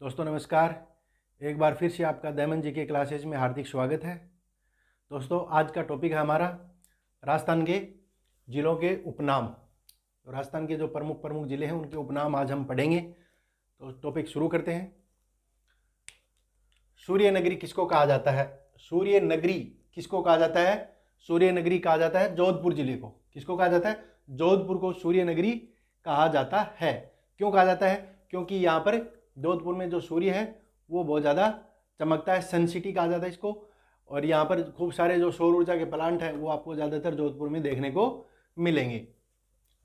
दोस्तों नमस्कार। एक बार फिर से आपका दमन जी के क्लासेज में हार्दिक स्वागत है। दोस्तों आज का टॉपिक है हमारा राजस्थान के ज़िलों के उपनाम। तो राजस्थान के जो प्रमुख ज़िले हैं उनके उपनाम आज हम पढ़ेंगे। तो टॉपिक शुरू करते हैं। सूर्य नगरी किसको कहा जाता है? सूर्य नगरी किसको कहा जाता है? सूर्य नगरी कहा जाता है जोधपुर जिले को। किसको कहा जाता है? जोधपुर को सूर्य नगरी कहा जाता है। क्यों कहा जाता है? क्योंकि यहाँ पर जोधपुर में जो सूर्य है वो बहुत ज़्यादा चमकता है, सन सिटी कहा जाता है इसको। और यहाँ पर खूब सारे जो सौर ऊर्जा के प्लांट हैं वो आपको ज़्यादातर जोधपुर में देखने को मिलेंगे।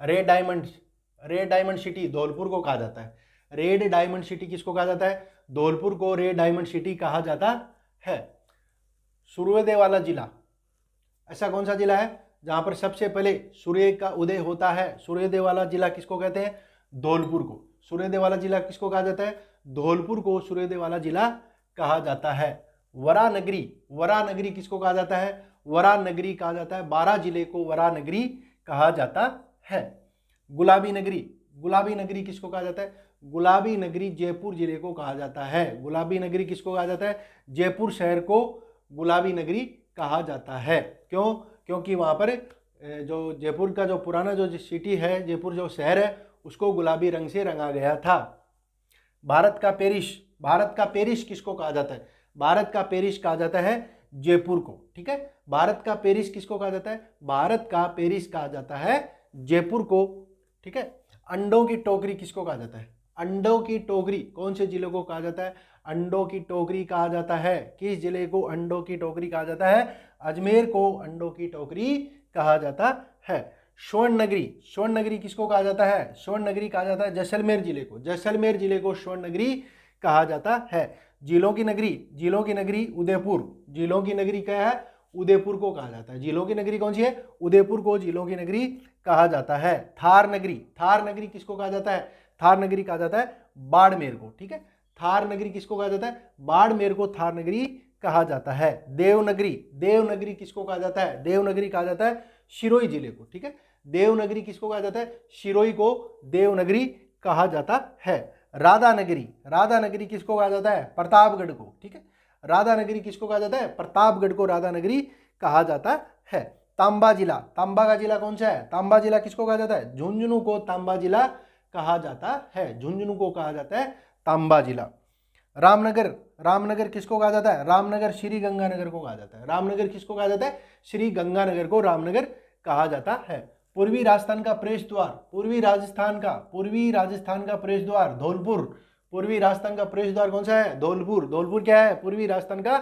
रेड डायमंड सिटी धौलपुर को कहा जाता है। रेड डायमंड सिटी किसको कहा जाता है? धौलपुर को रेड डायमंड सिटी कहा जाता है। सूर्योदय वाला जिला, ऐसा कौन सा जिला है जहाँ पर सबसे पहले सूर्य का उदय होता है? सूर्योदय वाला जिला किसको कहते हैं? धौलपुर को। सूर्योदय वाला जिला किसको कहा जाता है? धौलपुर को सूर्योदय वाला जिला कहा जाता है। वरानगरी किसको कहा जाता है? वरानगरी कहा जाता है, 12 जिले को वरानगरी कहा जाता है। गुलाबी नगरी किसको कहा जाता है? गुलाबी नगरी जयपुर जिले को कहा जाता है। गुलाबी नगरी किसको कहा जाता है? जयपुर शहर को गुलाबी नगरी कहा जाता है। क्यों? क्योंकि वहाँ पर जो जयपुर का जो पुराना जो सिटी है, जयपुर जो शहर है, उसको गुलाबी रंग से रंगा गया था। भारत का पेरिस किसको कहा जाता है? भारत का पेरिस कहा जाता है जयपुर को। ठीक है, भारत का पेरिस किसको कहा जाता है? भारत का पेरिस कहा जाता है जयपुर को। ठीक है, अंडों की टोकरी किसको कहा जाता है? अंडों की टोकरी कौन से जिले को कहा जाता है? अंडों की टोकरी कहा जाता है। किस जिले को अंडों की टोकरी कहा जाता है? अजमेर को अंडों की टोकरी कहा जाता है। स्वर्ण नगरी किसको कहा जाता है? स्वर्ण नगरी कहा जाता है जैसलमेर जिले को। जैसलमेर जिले को स्वर्ण नगरी कहा जाता है। जिलों की नगरी उदयपुर। जिलों की नगरी क्या है? उदयपुर को कहा जाता है। जिलों की नगरी कौन सी है? उदयपुर को जिलों की नगरी कहा जाता है। थार नगरी किसको कहा जाता है? थार नगरी कहा जाता है बाड़मेर को। ठीक है, थार नगरी किसको कहा जाता है? बाड़मेर को थार नगरी कहा जाता है। देवनगरी किसको कहा जाता है? देवनगरी कहा जाता है सिरोही जिले को। ठीक है, देवनगरी किसको कहा जाता है? सिरोही को देवनगरी कहा जाता है। राधानगरी किसको कहा जाता है? प्रतापगढ़ को। ठीक है, राधानगरी किसको कहा जाता है? प्रतापगढ़ को राधानगरी कहा जाता है। तांबा का जिला कौन सा है? तांबा जिला किसको कहा जाता है? झुंझुनू को तांबा जिला कहा जाता है। झुंझुनू को कहा जाता है तांबा जिला। रामनगर किसको कहा जाता है? रामनगर श्री गंगानगर को कहा जाता है। रामनगर किसको कहा जाता है? श्री गंगानगर को रामनगर कहा जाता है। पूर्वी राजस्थान का प्रवेश द्वार, पूर्वी राजस्थान का प्रवेश द्वार धौलपुर। पूर्वी राजस्थान का प्रवेश द्वार कौन सा है? धौलपुर। धौलपुर क्या है? पूर्वी राजस्थान का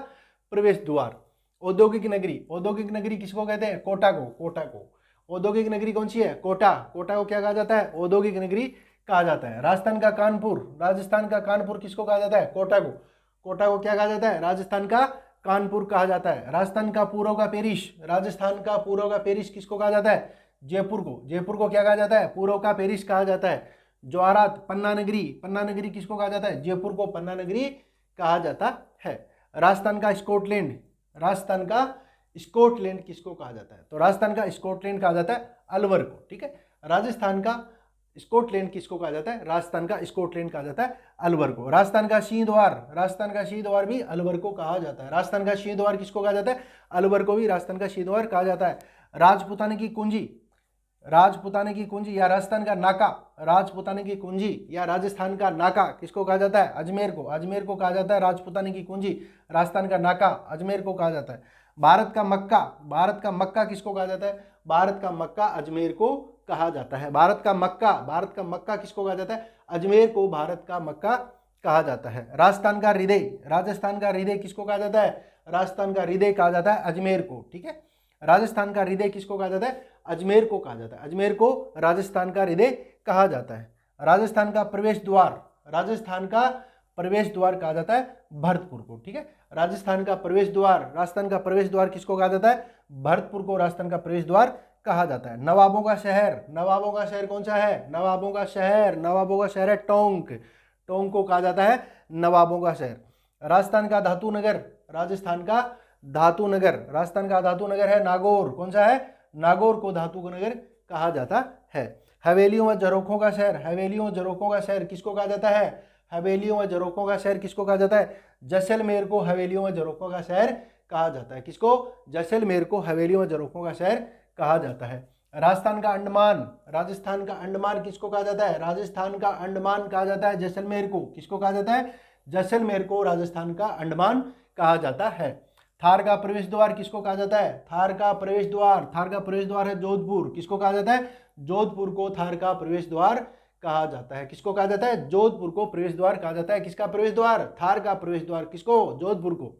प्रवेश द्वार। औद्योगिक नगरी किसको कहते हैं? कोटा को। औद्योगिक नगरी कौन सी है? कोटा को क्या कहा जाता है? औद्योगिक नगरी कहा जाता है। राजस्थान का कानपुर किसको कहा जाता है? कोटा को क्या कहा जाता है? राजस्थान का कानपुर कहा जाता है। राजस्थान का पूर्व का पेरिस किसको कहा जाता है? जयपुर को क्या कहा जाता है? पूर्व का पेरिस कहा जाता है। ज्वारात पन्ना नगरी किसको कहा जाता है? जयपुर को पन्ना नगरी कहा जाता है। राजस्थान का स्कॉटलैंड किसको कहा जाता है? तो राजस्थान का स्कॉटलैंड कहा जाता है अलवर को। ठीक है, राजस्थान का स्कॉटलैंड किसको कहा जाता है? राजस्थान का स्कॉटलैंड कहा जाता है अलवर को। राजस्थान का सिंह द्वार भी अलवर को कहा जाता है। राजस्थान का सिंह द्वार किसको कहा जाता है? अलवर को भी राजस्थान का सिंह द्वार कहा जाता है। राजपूताने की कुंजी या राजस्थान का नाका किसको कहा जाता है? अजमेर को कहा जाता है राजपूताने की कुंजी। राजस्थान का नाका अजमेर को कहा जाता है। भारत का मक्का किसको कहा जाता है? भारत का मक्का अजमेर को कहा जाता है। भारत का मक्का किसको कहा जाता है? अजमेर को भारत का मक्का कहा जाता है। राजस्थान का हृदय किसको कहा जाता है? राजस्थान का हृदय कहा जाता है अजमेर को। ठीक है, राजस्थान का हृदय किसको कहा जाता है? अजमेर को कहा जाता है। अजमेर को राजस्थान का हृदय कहा जाता है। राजस्थान का प्रवेश द्वार कहा जाता है भरतपुर को। ठीक है, राजस्थान का प्रवेश द्वार किसको कहा जाता है? भरतपुर को राजस्थान का प्रवेश द्वार कहा जाता है। नवाबों का शहर कौन सा है? नवाबों का शहर है टोंक को कहा जाता है नवाबों का शहर। राजस्थान का धातु नगर है नागौर। कौन सा है? नागौर को धातु नगर कहा जाता है। हवेलियों और झरोखों का शहर किसको कहा जाता है? हवेलियों व झरोखों का शहर किसको कहा जाता है? जैसलमेर को हवेलियों व झरोखों का शहर कहा जाता है। किसको? जैसलमेर को हवेलियों व झरोखों का शहर कहा जाता है। राजस्थान का अंडमान, राजस्थान का अंडमान किसको कहा जाता है? राजस्थान का अंडमान कहा जाता है जैसलमेर को। किसको कहा जाता है? जैसलमेर को राजस्थान का अंडमान कहा जाता है। थार का प्रवेश द्वार किसको कहा जाता है? थार का प्रवेश द्वार, थार का प्रवेश द्वार है जोधपुर। किसको कहा जाता है? जोधपुर को थार का प्रवेश द्वार कहा जाता है। किसको कहा जाता है? जोधपुर को प्रवेश द्वार कहा जाता है। किसका प्रवेश द्वार? थार का प्रवेश द्वार। किसको? जोधपुर को।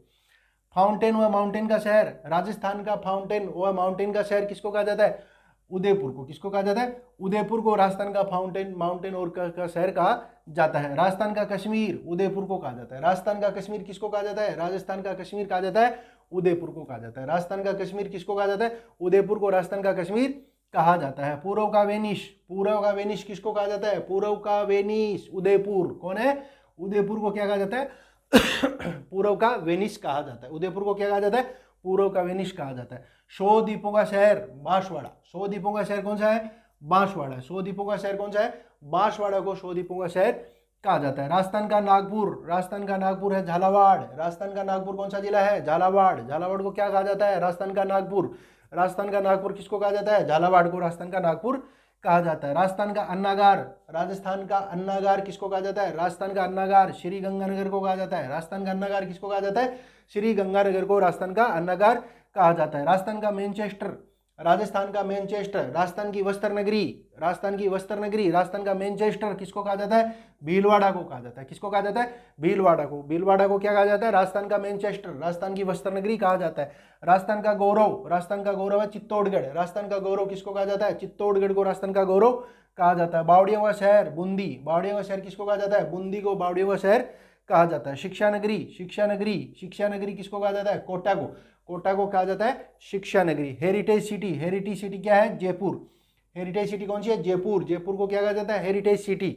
फाउंटेन व माउंटेन का शहर, राजस्थान का फाउंटेन व माउंटेन का शहर किसको कहा जाता है? उदयपुर को। किसको कहा जाता है? उदयपुर को राजस्थान का फाउंटेन, माउंटेन और का शहर कहा जाता है। राजस्थान का कश्मीर उदयपुर को कहा जाता है। राजस्थान का कश्मीर किसको कहा जाता है? राजस्थान का कश्मीर कहा जाता है उदयपुर को कहा जाता है। राजस्थान का कश्मीर किसको कहा जाता है? उदयपुर को राजस्थान का कश्मीर कहा जाता है। पूर्व का वेनिस, पूर्व का वेनिस किसको कहा जाता है? पूर्व का वेनिस उदयपुर। कौन है? उदयपुर को क्या कहा जाता है? पूर्व का वेनिस कहा जाता है। उदयपुर को क्या कहा जाता है? पूर्व का वेनिस कहा जाता है। 100 द्वीपों का शहर बांसवाड़ा। 100 द्वीपों का शहर कौन सा है? बांसवाड़ा। 100 द्वीपों का शहर कौन सा है? बांसवाड़ा को 100 द्वीपों का शहर कहा जाता है। राजस्थान का नागपुर, राजस्थान का नागपुर है झालावाड़। राजस्थान का नागपुर कौन सा जिला है? झालावाड़। झालावाड़ को क्या कहा जाता है? राजस्थान का नागपुर। राजस्थान का नागपुर किसको कहा जाता है? झालावाड़ को राजस्थान का नागपुर कहा जाता है। राजस्थान का अन्नागार, राजस्थान का अन्नागार किसको कहा जाता है? राजस्थान का अन्नागार श्री गंगानगर को कहा जाता है। राजस्थान का अन्नागार किसको कहा जाता है? श्री गंगानगर को राजस्थान का अन्नागार कहा जाता है। राजस्थान का मैनचेस्टर, राजस्थान का मैनचेस्टर, राजस्थान की वस्त्र नगरी, राजस्थान की वस्त्र नगरी, राजस्थान का मैनचेस्टर किसको कहा जाता है? भीलवाड़ा को कहा जाता है। किसको कहा जाता है? भीलवाड़ा को। भीलवाड़ा को क्या कहा जाता है? राजस्थान का मैनचेस्टर, राजस्थान की वस्त्र नगरी कहा जाता है। राजस्थान का गौरव, राजस्थान का गौरव है चित्तौड़गढ़। राजस्थान का गौरव किसको कहा जाता है? चित्तौड़गढ़ को राजस्थान का गौरव कहा जाता है। बावड़ियों का शहर बूंदी, बावड़ियों का शहर किसको कहा जाता है? बूंदी को बावड़ियों का शहर कहा जाता है। शिक्षा नगरी, शिक्षा नगरी, शिक्षा नगरी किसको कहा जाता है? कोटा को। कोटा को कहा जाता है शिक्षा नगरी। हेरिटेज सिटी, हेरिटेज सिटी क्या है? जयपुर। हेरिटेज सिटी कौन सी है? जयपुर। जयपुर को क्या कहा जाता है? Heritage city.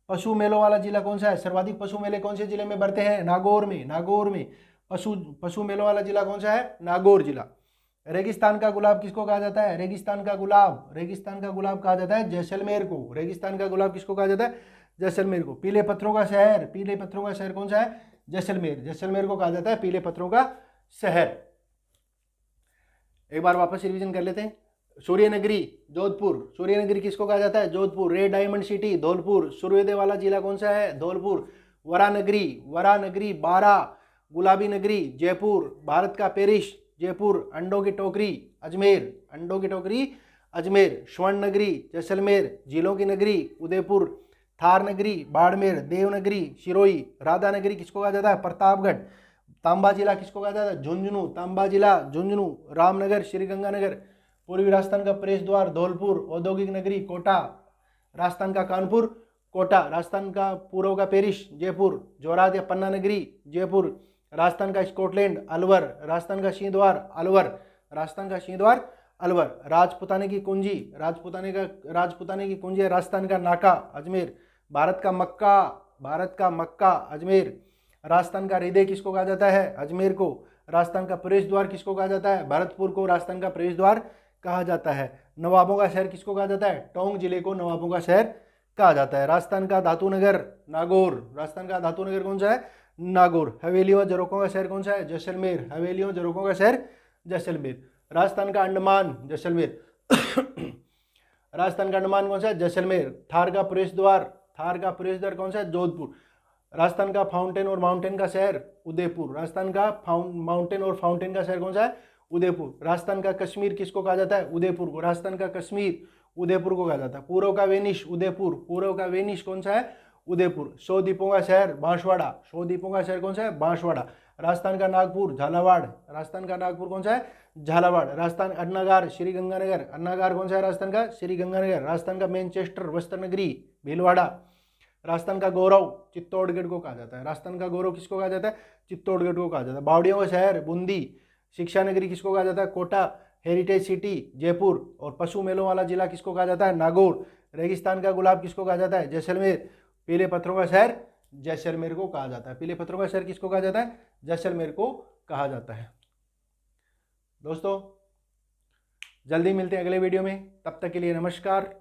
पशु मेलों वाला जिला कौन सा है? सर्वाधिक पशु मेले कौन से जिले में बढ़ते हैं? नागौर में। नागौर में पशु मेलों वाला जिला कौन सा है? नागौर जिला। रेगिस्तान का गुलाब किसको कहा जाता है? रेगिस्तान का गुलाब, रेगिस्तान का गुलाब कहा जाता है जैसलमेर को। रेगिस्तान का गुलाब किसको कहा जाता है? जैसलमेर को। पीले पत्थरों का शहर, पीले पत्थरों का शहर कौन सा है? जैसलमेर। जैसलमेर को कहा जाता है पीले पत्थरों का शहर। एक बार वापस रिवीजन कर लेते हैं। सूर्यनगरी जोधपुर, सूर्यनगरी किसको कहा जाता है? Jodhpur. Red diamond city Dholpur. सूर्योदय वाला जिला कौन सा है? धौलपुर। वरानगरी, वरानगरी बारा। गुलाबी नगरी जयपुर। भारत का पेरिस जयपुर। अंडों की टोकरी अजमेर, अंडों की टोकरी अजमेर। स्वर्ण नगरी जैसलमेर। झीलों की नगरी उदयपुर। थार नगरी बाड़मेर। देवनगरी सिरोही। राधा नगरी किसको कहा जाता है? प्रतापगढ़। तांबा जिला किसको कहा जाता है? झुंझुनू। तांबा जिला झुंझुनू। रामनगर श्रीगंगानगर। पूर्वी राजस्थान का प्रवेश द्वार धौलपुर। औद्योगिक नगरी कोटा। राजस्थान का कानपुर कोटा। राजस्थान का पूर्व का पेरिस जयपुर। जोरात या पन्ना नगरी जयपुर। राजस्थान का स्कॉटलैंड अलवर। राजस्थान का सिंहद्वार अलवर। राजस्थान का सिंहद्वार अलवर। राजपुताने की कुंजी, राजपुताने की कुंजी है राजस्थान का नाका अजमेर। भारत का मक्का, भारत का मक्का अजमेर। राजस्थान का हृदय किसको कहा जाता है? अजमेर को। राजस्थान का प्रवेश द्वार किसको कहा जाता है? भरतपुर को राजस्थान का प्रवेश द्वार कहा जाता है। नवाबों का शहर किसको कहा जाता है? टोंक जिले को नवाबों का शहर कहा जाता है। राजस्थान का धातु नगर नागौर। राजस्थान का धातु नगर कौन सा है? नागौर। हवेलियों और झरोखों का शहर कौन सा है? जैसलमेर। हवेलियों और झरोखों का शहर जैसलमेर। राजस्थान का अंडमान जैसलमेर। राजस्थान का अंडमान कौन सा है? जैसलमेर। थार का प्रवेश द्वार, थार का प्रवेश द्वार कौन सा है? जोधपुर। राजस्थान का फाउंटेन और माउंटेन का शहर उदयपुर। राजस्थान का माउंटेन और फाउंटेन का शहर कौन सा है? उदयपुर। राजस्थान का कश्मीर किसको कहा जाता है? उदयपुर को। राजस्थान का कश्मीर उदयपुर को कहा जाता है। पूर्व का वेनिस उदयपुर। पूर्व का वेनिस कौन सा है? उदयपुर। 100 द्वीपों का शहर बांसवाड़ा। 100 द्वीपों का शहर कौन सा है? बांसवाड़ा। राजस्थान का नागपुर झालावाड़। राजस्थान का नागपुर कौन सा है? झालावाड़। राजस्थान अन्नागार श्रीगंगानगर। अन्नागार कौन सा है? राजस्थान का श्रीगंगानगर। राजस्थान का मैनचेस्टर वस्त्र नगरी भीलवाड़ा। राजस्थान का गौरव चित्तौड़गढ़ को कहा जाता है। राजस्थान का गौरव किसको कहा जाता है? चित्तौड़गढ़ को कहा जाता है। बावड़ियों का शहर बूंदी। शिक्षा नगरी किसको कहा जाता है? कोटा। Heritage city Jaipur. और पशु मेलों वाला जिला किसको कहा जाता है? नागौर। रेगिस्तान का गुलाब किसको कहा जाता है? जैसलमेर। पीले पत्थरों का शहर जैसलमेर को कहा जाता है। पीले पत्थरों का शहर किसको कहा जाता है? जैसलमेर को कहा जाता है। दोस्तों जल्दी मिलते हैं अगले वीडियो में, तब तक के लिए नमस्कार।